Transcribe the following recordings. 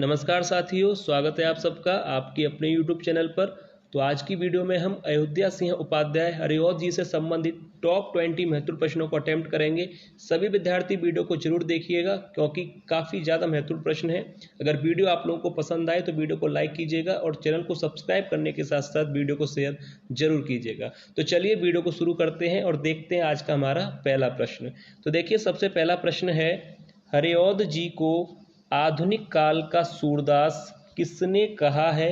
नमस्कार साथियों, स्वागत है आप सबका आपके अपने YouTube चैनल पर। तो आज की वीडियो में हम अयोध्या सिंह उपाध्याय हरिऔध जी से संबंधित टॉप 20 महत्वपूर्ण प्रश्नों को अटेम्प्ट करेंगे। सभी विद्यार्थी वीडियो को जरूर देखिएगा क्योंकि काफ़ी ज़्यादा महत्वपूर्ण प्रश्न है। अगर वीडियो आप लोगों को पसंद आए तो वीडियो को लाइक कीजिएगा और चैनल को सब्सक्राइब करने के साथ साथ वीडियो को शेयर जरूर कीजिएगा। तो चलिए वीडियो को शुरू करते हैं और देखते हैं आज का हमारा पहला प्रश्न। तो देखिए, सबसे पहला प्रश्न है, हरिऔध जी को आधुनिक काल का सूरदास किसने कहा है?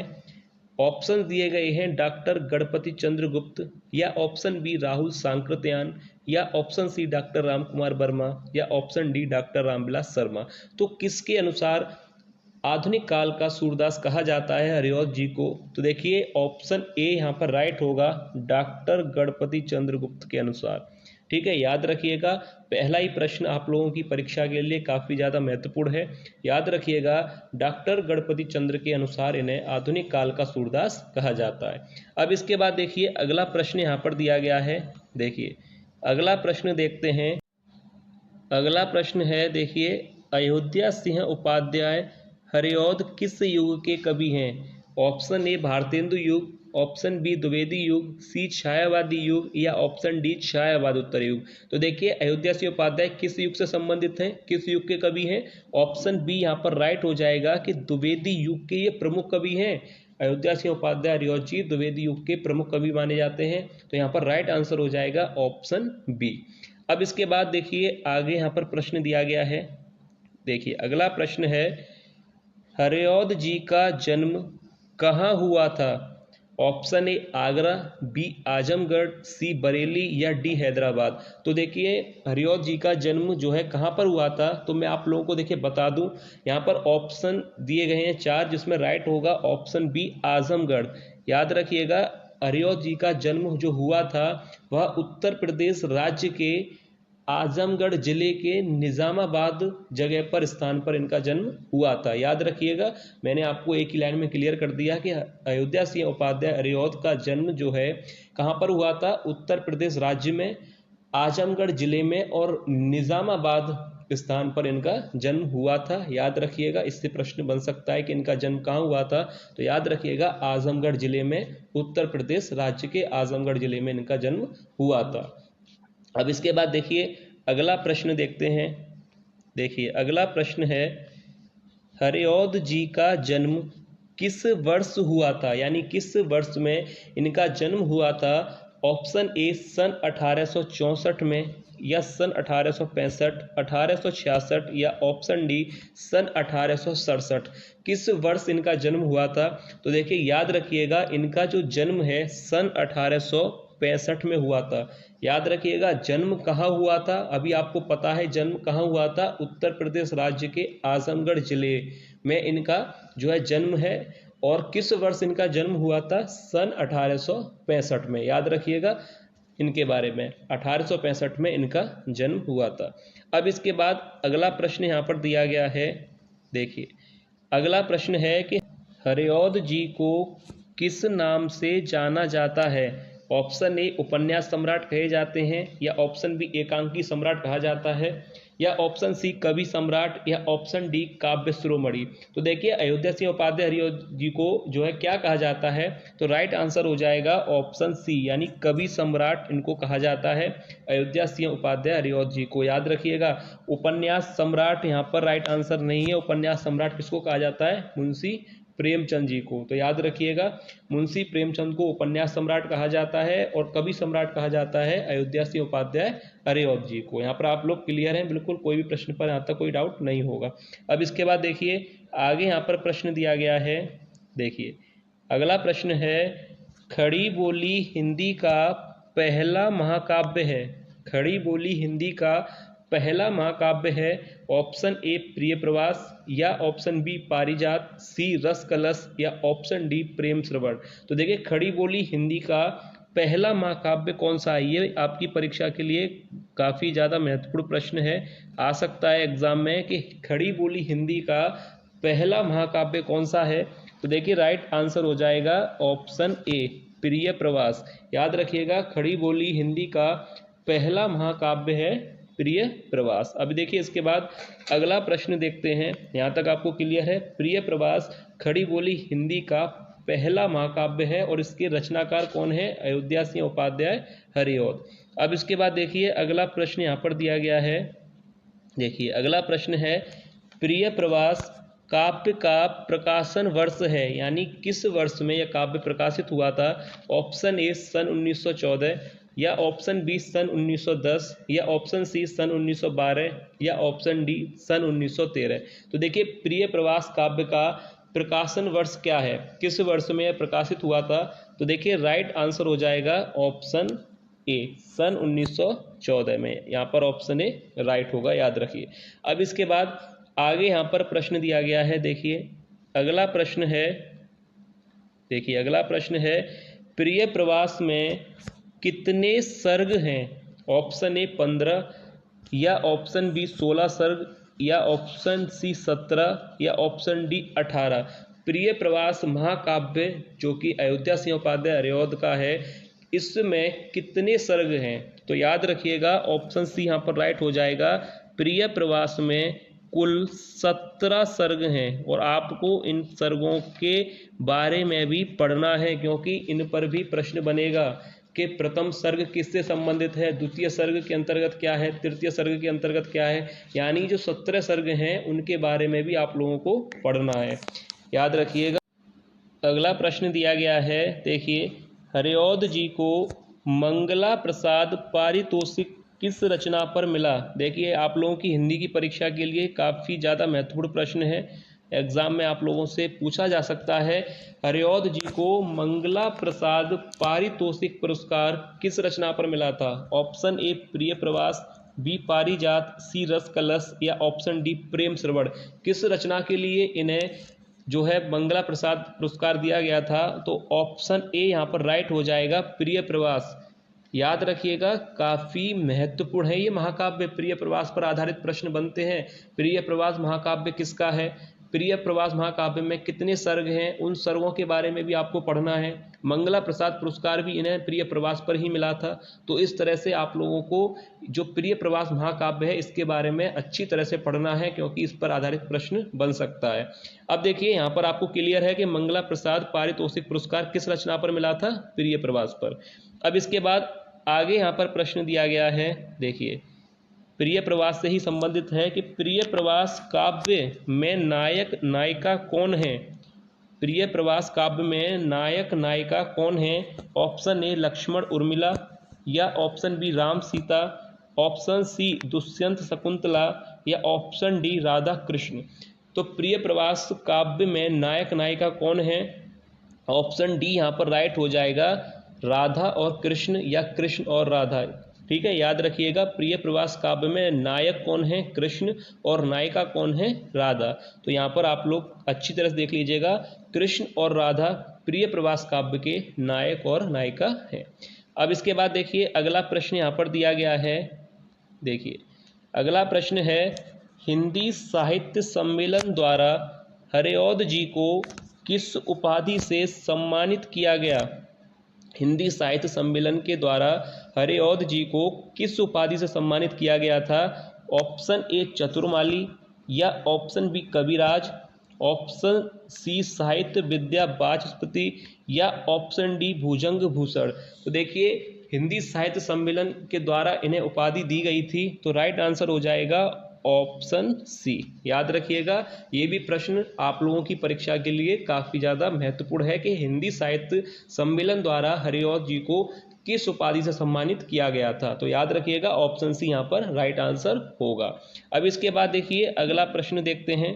ऑप्शन दिए गए हैं डॉक्टर गणपति चंद्र गुप्त, या ऑप्शन बी राहुल सांकृत्यायन, या option C doctor Ramkumar Verma, या option D doctor Ramvilas Sharma. तो किसके अनुसार आधुनिक काल का सूरदास कहा जाता है हरिऔध जी को? तो देखिए, ऑप्शन ए यहाँ पर राइट होगा, डॉक्टर गणपति चंद्र गुप्त के अनुसार। ठीक है, याद रखिएगा, पहला ही प्रश्न आप लोगों की परीक्षा के लिए काफ़ी ज़्यादा महत्वपूर्ण है। याद रखिएगा, डॉक्टर गणपति चंद्र के अनुसार इन्हें आधुनिक काल का सूरदास कहा जाता है। अब इसके बाद देखिए, अगला प्रश्न यहाँ पर दिया गया है। देखिए, अगला प्रश्न देखते हैं। अगला प्रश्न है, देखिए, अयोध्या सिंह उपाध्याय हरिऔध किस युग के कवि हैं? ऑप्शन ए भारतेंदु युग, ऑप्शन बी द्विवेदी युग, सी छायावादी युग, या ऑप्शन डी छायावाद उत्तर युग। तो देखिए, अयोध्या सिंह उपाध्याय किस युग से संबंधित हैं, किस युग के कवि हैं? ऑप्शन बी यहाँ पर राइट हो जाएगा कि द्विवेदी युग के ये प्रमुख कवि हैं। अयोध्या सिंह उपाध्याय हरिऔध जी द्विवेदी युग के प्रमुख कवि माने जाते हैं। तो यहाँ पर राइट आंसर हो जाएगा ऑप्शन बी। अब इसके बाद देखिए, आगे यहाँ पर प्रश्न दिया गया है। देखिए, अगला प्रश्न है, हरिऔध जी का जन्म कहाँ हुआ था? Option A Agra, B Azamgarh, C Bareilly, या डी हैदराबाद। तो देखिए, हरिऔध जी का जन्म जो है कहाँ पर हुआ था, तो मैं आप लोगों को देखिए बता दूं, यहाँ पर ऑप्शन दिए गए हैं 4, जिसमें राइट होगा ऑप्शन बी आजमगढ़। याद रखिएगा, हरिऔध जी का जन्म जो हुआ था वह उत्तर प्रदेश राज्य के आजमगढ़ जिले के निजामाबाद जगह पर स्थान पर इनका जन्म हुआ था। याद रखिएगा, मैंने आपको एक ही लाइन में क्लियर कर दिया कि अयोध्या सिंह उपाध्याय हरिऔध का जन्म जो है कहाँ पर हुआ था? उत्तर प्रदेश राज्य में आजमगढ़ जिले में और निजामाबाद स्थान पर इनका जन्म हुआ था। याद रखिएगा, इससे प्रश्न बन सकता है कि इनका जन्म कहाँ हुआ था। तो याद रखिएगा, आजमगढ़ जिले में, उत्तर प्रदेश राज्य के आजमगढ़ जिले में इनका जन्म हुआ था। अब इसके बाद देखिए, अगला प्रश्न देखते हैं। देखिए, अगला प्रश्न है, हरिऔध जी का जन्म किस वर्ष हुआ था, यानी किस वर्ष में इनका जन्म हुआ था? ऑप्शन ए सन 1864 में, या सन 1865, 1866, या ऑप्शन डी सन 1867। किस वर्ष इनका जन्म हुआ था? तो देखिए, याद रखिएगा, इनका जो जन्म है सन 1865 में हुआ था। याद रखिएगा, जन्म कहाँ हुआ था? अभी आपको पता है जन्म कहाँ हुआ था, उत्तर प्रदेश राज्य के आजमगढ़ जिले में इनका जो है जन्म है। और किस वर्ष इनका जन्म हुआ था? सन 1865 में। याद रखिएगा इनके बारे में, 1865 में इनका जन्म हुआ था। अब इसके बाद अगला प्रश्न यहाँ पर दिया गया है। देखिए, अगला प्रश्न है कि हरिऔध जी को किस नाम से जाना जाता है? ऑप्शन ए उपन्यास सम्राट कहे जाते हैं, या ऑप्शन बी एकांकी सम्राट कहा जाता है, या ऑप्शन सी कवि सम्राट, या ऑप्शन डी काव्य शिरोमणि। तो देखिए, अयोध्या सिंह उपाध्याय हरिऔध जी को जो है क्या कहा जाता है? तो राइट आंसर हो जाएगा ऑप्शन सी, यानी कवि सम्राट इनको कहा जाता है अयोध्या सिंह उपाध्याय हरिऔध जी को। याद रखिएगा, उपन्यास सम्राट यहाँ पर राइट आंसर नहीं है। उपन्यास सम्राट किसको कहा जाता है? मुंशी प्रेमचंद जी को। तो याद रखिएगा, मुंशी प्रेमचंद को उपन्यास सम्राट कहा जाता है और कवि सम्राट कहा जाता है अयोध्या सिंह उपाध्याय हरिऔध जी को। यहाँ पर आप लोग क्लियर हैं, बिल्कुल कोई भी प्रश्न पर यहाँ तक कोई डाउट नहीं होगा। अब इसके बाद देखिए, आगे यहाँ पर प्रश्न दिया गया है। देखिए, अगला प्रश्न है, खड़ी बोली हिंदी का पहला महाकाव्य है। खड़ी बोली हिंदी का पहला महाकाव्य है। ऑप्शन ए प्रिय प्रवास, या ऑप्शन बी पारिजात, सी रस कलश, या ऑप्शन डी प्रेम श्रवण। तो देखिए, खड़ी बोली हिंदी का पहला महाकाव्य कौन सा है? ये आपकी परीक्षा के लिए काफ़ी ज़्यादा महत्वपूर्ण प्रश्न है। आ सकता है एग्जाम में कि खड़ी बोली हिंदी का पहला महाकाव्य कौन सा है? तो देखिए, राइट आंसर हो जाएगा ऑप्शन ए प्रिय प्रवास। याद रखिएगा, खड़ी बोली हिंदी का पहला महाकाव्य है प्रिय प्रवास। अभी देखिए इसके बाद अगला प्रश्न देखते हैं, यहाँ तक आपको क्लियर है। प्रिय प्रवास खड़ी बोली हिंदी का पहला महाकाव्य है और इसके रचनाकार कौन है? अयोध्या सिंह उपाध्याय हरिऔध। अब इसके बाद देखिए अगला प्रश्न यहाँ पर दिया गया है। देखिए अगला प्रश्न है, प्रिय प्रवास काव्य का प्रकाशन वर्ष है, यानी किस वर्ष में यह काव्य प्रकाशित हुआ था? ऑप्शन ए सन 1914, या ऑप्शन बी सन 1910, या ऑप्शन सी सन 1912, या ऑप्शन डी सन 1913। तो देखिए प्रिय प्रवास काव्य का प्रकाशन वर्ष क्या है, किस वर्ष में यह प्रकाशित हुआ था? तो देखिए राइट आंसर हो जाएगा ऑप्शन ए सन 1914 में। यहाँ पर ऑप्शन ए राइट होगा, याद रखिए। अब इसके बाद आगे यहाँ पर प्रश्न दिया गया है। देखिए अगला प्रश्न है, देखिए अगला प्रश्न है, प्रिय प्रवास में कितने सर्ग हैं? ऑप्शन ए 15, या ऑप्शन बी 16 सर्ग, या ऑप्शन सी 17, या ऑप्शन डी 18। प्रिय प्रवास महाकाव्य जो कि अयोध्या सिंह उपाध्याय हरिऔध का है, इसमें कितने सर्ग हैं? तो याद रखिएगा ऑप्शन सी यहाँ पर राइट हो जाएगा। प्रिय प्रवास में कुल 17 सर्ग हैं और आपको इन सर्गों के बारे में भी पढ़ना है, क्योंकि इन पर भी प्रश्न बनेगा कि प्रथम सर्ग किससे संबंधित है, द्वितीय सर्ग के अंतर्गत क्या है, तृतीय सर्ग के अंतर्गत क्या है, यानी जो 17 सर्ग हैं उनके बारे में भी आप लोगों को पढ़ना है, याद रखिएगा। अगला प्रश्न दिया गया है। देखिए हरिऔध जी को मंगला प्रसाद पारितोषिक किस रचना पर मिला? देखिए आप लोगों की हिंदी की परीक्षा के लिए काफ़ी ज़्यादा महत्वपूर्ण प्रश्न है, एग्जाम में आप लोगों से पूछा जा सकता है। हरिऔध जी को मंगला प्रसाद पारितोषिक पुरस्कार किस रचना पर मिला था? ऑप्शन ए प्रिय प्रवास, बी पारिजात, सी रस कलश, या ऑप्शन डी प्रेम श्रवण। किस रचना के लिए इन्हें जो है मंगला प्रसाद पुरस्कार दिया गया था? तो ऑप्शन ए यहाँ पर राइट हो जाएगा, प्रिय प्रवास। याद रखिएगा काफ़ी महत्वपूर्ण है ये महाकाव्य, प्रिय प्रवास पर आधारित प्रश्न बनते हैं। प्रिय प्रवास महाकाव्य किसका है? प्रिय प्रवास महाकाव्य में कितने सर्ग हैं, उन सर्गों के बारे में भी आपको पढ़ना है। मंगला प्रसाद पुरस्कार भी इन्हें प्रिय प्रवास पर ही मिला था। तो इस तरह से आप लोगों को जो प्रिय प्रवास महाकाव्य है इसके बारे में अच्छी तरह से पढ़ना है, क्योंकि इस पर आधारित प्रश्न बन सकता है। अब देखिए यहाँ पर आपको क्लियर है कि मंगला प्रसाद पारितोषिक पुरस्कार किस रचना पर मिला था? प्रिय प्रवास पर। अब इसके बाद आगे यहाँ पर प्रश्न दिया गया है। देखिए प्रिय प्रवास से ही संबंधित है कि प्रिय प्रवास काव्य में नायक नायिका कौन है? प्रिय प्रवास काव्य में नायक नायिका कौन है? ऑप्शन ए लक्ष्मण उर्मिला, या option B Ram Sita, option C Dushyant Shakuntala, या ऑप्शन डी राधा कृष्ण। तो प्रिय प्रवास काव्य में नायक नायिका कौन है? ऑप्शन डी यहाँ पर राइट हो जाएगा, राधा और कृष्ण, या कृष्ण और राधा। ठीक है, याद रखिएगा प्रिय प्रवास काव्य में नायक कौन है? कृष्ण, और नायिका कौन है? राधा। तो यहाँ पर आप लोग अच्छी तरह से देख लीजिएगा, कृष्ण और राधा प्रिय प्रवास काव्य के नायक और नायिका हैं। अब इसके बाद देखिए अगला प्रश्न यहाँ पर दिया गया है। देखिए अगला प्रश्न है, हिंदी साहित्य सम्मेलन द्वारा हरिऔध जी को किस उपाधि से सम्मानित किया गया? हिंदी साहित्य सम्मेलन के द्वारा हरिऔध जी को किस उपाधि से सम्मानित किया गया था? ऑप्शन ए चतुर्माली, या ऑप्शन बी कविराज, ऑप्शन सी साहित्य विद्या वाचस्पति, या ऑप्शन डी भुजंग भूषण। तो देखिए हिंदी साहित्य सम्मेलन के द्वारा इन्हें उपाधि दी गई थी, तो राइट आंसर हो जाएगा ऑप्शन सी। याद रखिएगा ये भी प्रश्न आप लोगों की परीक्षा के लिए काफ़ी ज़्यादा महत्वपूर्ण है कि हिंदी साहित्य सम्मेलन द्वारा हरिऔध जी को किस उपाधि से सम्मानित किया गया था। तो याद रखिएगा ऑप्शन सी यहाँ पर राइट आंसर होगा। अब इसके बाद देखिए अगला प्रश्न देखते हैं।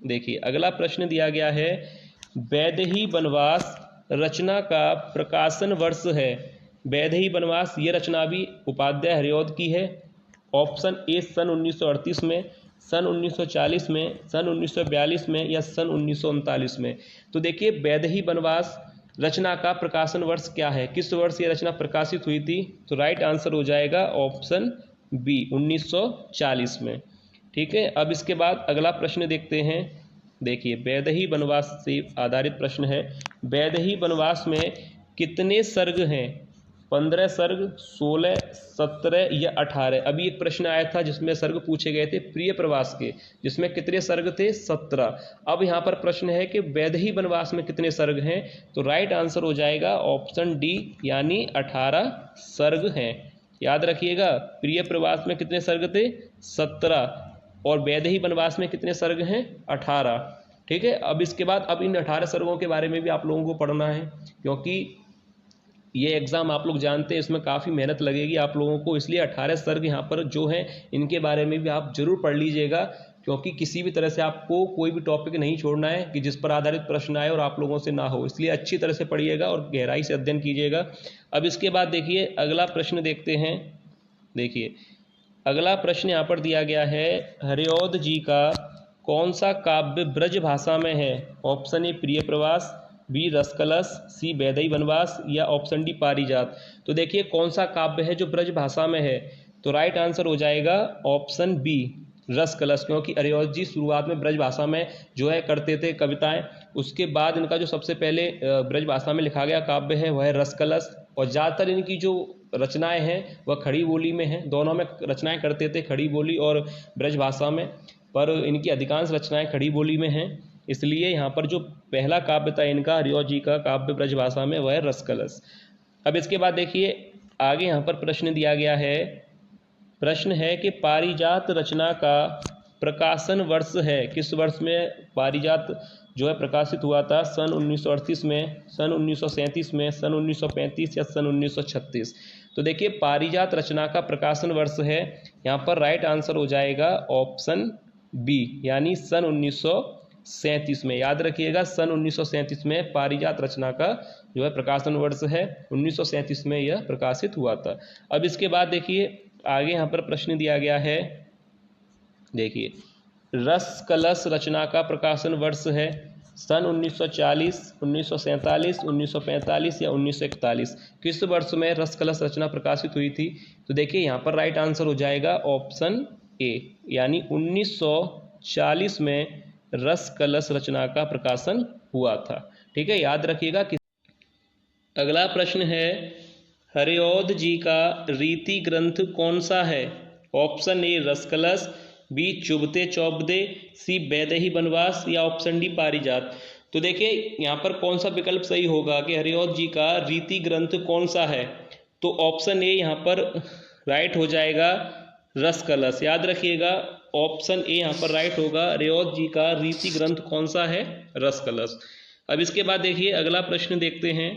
देखिए अगला प्रश्न दिया गया है, वैदेही वनवास रचना का प्रकाशन वर्ष है। वैदेही वनवास ये रचना भी उपाध्याय हरिऔध की है। ऑप्शन ए सन 1938 में, सन 1940 में, सन 1942 में, या सन 1939 में। तो देखिए वैदेही वनवास रचना का प्रकाशन वर्ष क्या है, किस वर्ष ये रचना प्रकाशित हुई थी? तो राइट आंसर हो जाएगा ऑप्शन बी 1940 में। ठीक है, अब इसके बाद अगला प्रश्न देखते हैं। देखिए वैदेही वनवास से आधारित प्रश्न है, वैदेही वनवास में कितने सर्ग हैं? 15 सर्ग, 16, 17 या 18। अभी एक प्रश्न आया था जिसमें सर्ग पूछे गए थे प्रिय प्रवास के, जिसमें कितने सर्ग थे? 17। अब यहाँ पर प्रश्न है कि वैदेही वनवास में कितने सर्ग हैं? तो राइट आंसर हो जाएगा ऑप्शन डी, यानी 18 सर्ग हैं। याद रखिएगा, प्रिय प्रवास में कितने सर्ग थे? 17। और वैदेही वनवास में कितने सर्ग हैं? 18। ठीक है। अब इसके बाद अब इन 18 सर्गों के बारे में भी आप लोगों को पढ़ना है, क्योंकि ये एग्ज़ाम आप लोग जानते हैं इसमें काफ़ी मेहनत लगेगी आप लोगों को, इसलिए 18 सर्ग यहाँ पर जो हैं इनके बारे में भी आप जरूर पढ़ लीजिएगा, क्योंकि किसी भी तरह से आपको कोई भी टॉपिक नहीं छोड़ना है कि जिस पर आधारित प्रश्न आए और आप लोगों से ना हो, इसलिए अच्छी तरह से पढ़िएगा और गहराई से अध्ययन कीजिएगा। अब इसके बाद देखिए अगला प्रश्न देखते हैं। देखिए अगला प्रश्न यहाँ पर दिया गया है, हरिऔध जी का कौन सा काव्य ब्रज भाषा में है? ऑप्शन ए प्रिय प्रवास, बी रसकलश, सी वैदेही वनवास या ऑप्शन डी पारिजात। तो देखिए कौन सा काव्य है जो ब्रज भाषा में है? तो राइट आंसर हो जाएगा ऑप्शन बी रसकलश, क्योंकि हरिऔध जी शुरुआत में ब्रज भाषा में जो है करते थे कविताएं, उसके बाद इनका जो सबसे पहले ब्रज भाषा में लिखा गया काव्य है वह है रसकलश, और ज़्यादातर इनकी जो रचनाएं हैं वह खड़ी बोली में हैं। दोनों में रचनाएं करते थे, खड़ी बोली और ब्रज भाषा में, पर इनकी अधिकांश रचनाएं खड़ी बोली में हैं, इसलिए यहाँ पर जो पहला काव्य था इनका हरिऔध जी का काव्य ब्रज भाषा में वह है रसकलश। अब इसके बाद देखिए आगे यहाँ पर प्रश्न दिया गया है। प्रश्न है कि पारिजात रचना का प्रकाशन वर्ष है, किस वर्ष में पारिजात जो है प्रकाशित हुआ था? सन 1938 में, सन 1937 में, सन 1935 या सन 1936। तो देखिए पारिजात रचना का प्रकाशन वर्ष है, यहाँ पर राइट आंसर हो जाएगा ऑप्शन बी, यानी सन 1937 में। याद रखिएगा सन 1937 में पारिजात रचना का जो है प्रकाशन वर्ष है, 1937 में यह प्रकाशित हुआ था। अब इसके बाद देखिए आगे यहाँ पर प्रश्न दिया गया है। देखिए रसकलश रचना का प्रकाशन वर्ष है सन 1940, 1947, 1945 या 1941। किस वर्ष में रसकलश रचना प्रकाशित हुई थी? तो देखिए यहाँ पर राइट आंसर हो जाएगा ऑप्शन ए, यानी 1940 में रसकलश रचना का प्रकाशन हुआ था। ठीक है, याद रखिएगा। अगला प्रश्न है, हरिऔध जी का रीति ग्रंथ कौन सा है? ऑप्शन ए रसकलश, बी चुभते चौबदे, सी वैदेही वनवास या ऑप्शन डी पारिजात। तो देखिए यहाँ पर कौन सा विकल्प सही होगा कि हरिऔध जी का रीति ग्रंथ कौन सा है? तो ऑप्शन ए यहाँ पर राइट हो जाएगा रसकलश। याद रखिएगा ऑप्शन ए यहाँ पर राइट होगा, हरिऔध जी का रीति ग्रंथ कौन सा है? रसकलश। अब इसके बाद देखिए अगला प्रश्न देखते हैं।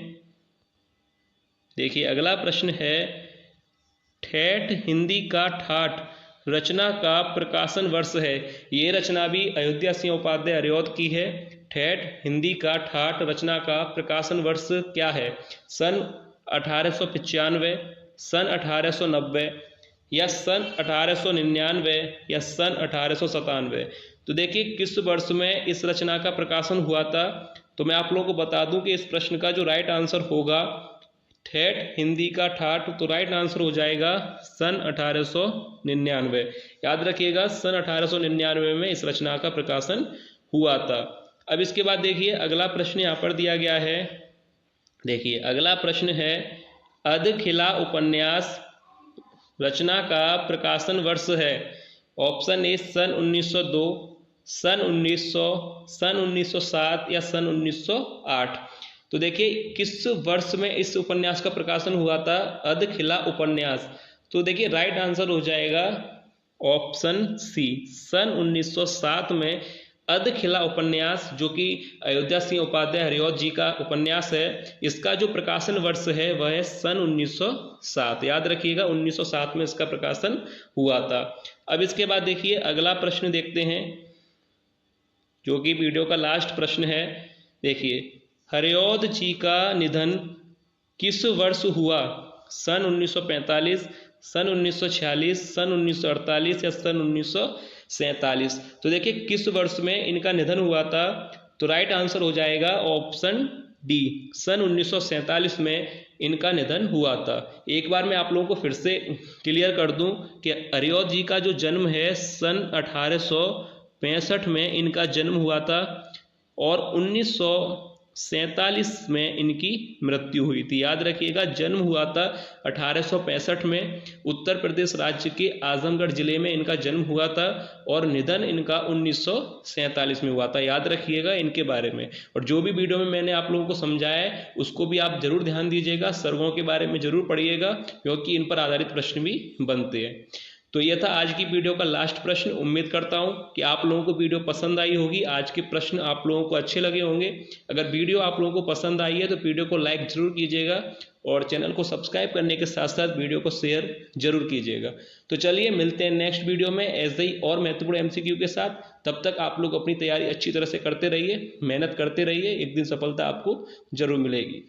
देखिए अगला प्रश्न है, ठेठ हिंदी का ठाठ रचना का प्रकाशन वर्ष है। ये रचना भी अयोध्या सिंह उपाध्याय हरिऔध की है। ठेठ हिंदी का ठाठ रचना का प्रकाशन वर्ष क्या है? सन 1895, सन 1890 या सन 1899 या सन 1897। तो देखिए किस वर्ष में इस रचना का प्रकाशन हुआ था? तो मैं आप लोगों को बता दूं कि इस प्रश्न का जो राइट आंसर होगा ठेठ हिंदी का ठाठ, तो राइट आंसर हो जाएगा सन 1899। याद रखिएगा सन 1899 में इस रचना का प्रकाशन हुआ था। अब इसके बाद देखिए अगला प्रश्न यहाँ पर दिया गया है। देखिए अगला प्रश्न है, अधखिला उपन्यास रचना का प्रकाशन वर्ष है। ऑप्शन ए सन 1902, सन 1900, सन 1907 या सन 1908। तो देखिए किस वर्ष में इस उपन्यास का प्रकाशन हुआ था? अधखिला उपन्यास। तो देखिए राइट आंसर हो जाएगा ऑप्शन सी, सन 1907 में अधखिला उपन्यास, जो कि अयोध्या सिंह उपाध्याय हरिऔध जी का उपन्यास है, इसका जो प्रकाशन वर्ष है वह है सन 1907। याद रखिएगा 1907 में इसका प्रकाशन हुआ था। अब इसके बाद देखिए अगला प्रश्न देखते हैं, जो कि वीडियो का लास्ट प्रश्न है। देखिए हरिऔध जी का निधन किस वर्ष हुआ? सन 1945, सन 1946, सन 1948 या सन 1947। तो देखिए किस वर्ष में इनका निधन हुआ था? तो राइट आंसर हो जाएगा ऑप्शन डी, सन 1947 में इनका निधन हुआ था। एक बार मैं आप लोगों को फिर से क्लियर कर दूं कि हरिऔध जी का जो जन्म है सन 1865 में इनका जन्म हुआ था, और 1947 में इनकी मृत्यु हुई थी। याद रखिएगा, जन्म हुआ था 1865 में, उत्तर प्रदेश राज्य के आजमगढ़ जिले में इनका जन्म हुआ था और निधन इनका 1947 में हुआ था। याद रखिएगा इनके बारे में। और जो भी वीडियो में मैंने आप लोगों को समझाया है उसको भी आप जरूर ध्यान दीजिएगा, सर्गों के बारे में जरूर पढ़िएगा क्योंकि इन पर आधारित प्रश्न भी बनते हैं। तो यह था आज की वीडियो का लास्ट प्रश्न। उम्मीद करता हूं कि आप लोगों को वीडियो पसंद आई होगी, आज के प्रश्न आप लोगों को अच्छे लगे होंगे। अगर वीडियो आप लोगों को पसंद आई है तो वीडियो को लाइक जरूर कीजिएगा और चैनल को सब्सक्राइब करने के साथ साथ वीडियो को शेयर जरूर कीजिएगा। तो चलिए मिलते हैं नेक्स्ट वीडियो में ऐसे ही और महत्वपूर्ण एमसीक्यू के साथ। तब तक आप लोग अपनी तैयारी अच्छी तरह से करते रहिए, मेहनत करते रहिए, एक दिन सफलता आपको जरूर मिलेगी।